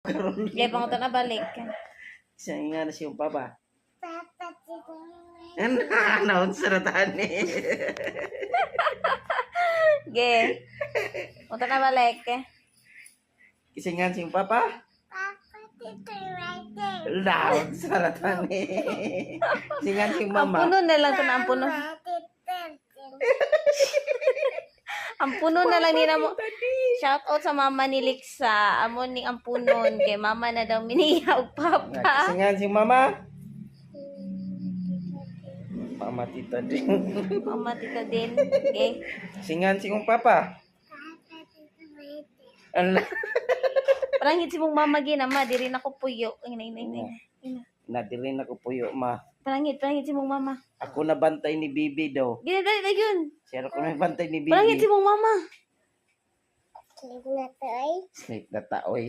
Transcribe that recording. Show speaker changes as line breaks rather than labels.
Karon
Gay pangutan na balik.
siya nga na siyang papa.
Papa,
Ano sa ratan ni?
Gay. Pangutan na balik.
Kisingan siyang papa.
dito right there.
Laon sa ratan ni. Kisingan siyang
Ang
mama.
puno na lang to na ang puno. Ang puno na lang nila mo. Shout out sa mama ni Lixa. Amo ning ang punon kay mama na daw miniya og papa.
Kisingan siyang mama. Mama tita din.
Mama tita din. Okay.
Kisingan siyang papa. Ala.
Parang hit si mong mama ginama diri na ko puyo. Ay nay.
Nadirin ako puyo ma.
Parang hit si mong mama.
Ako na bantay ni Bibi daw.
Gina dali yun.
Siya ako na bantay ni
Parang hit si
Bibi.
mong mama.
Sleep na to ay.
Snake na taoy.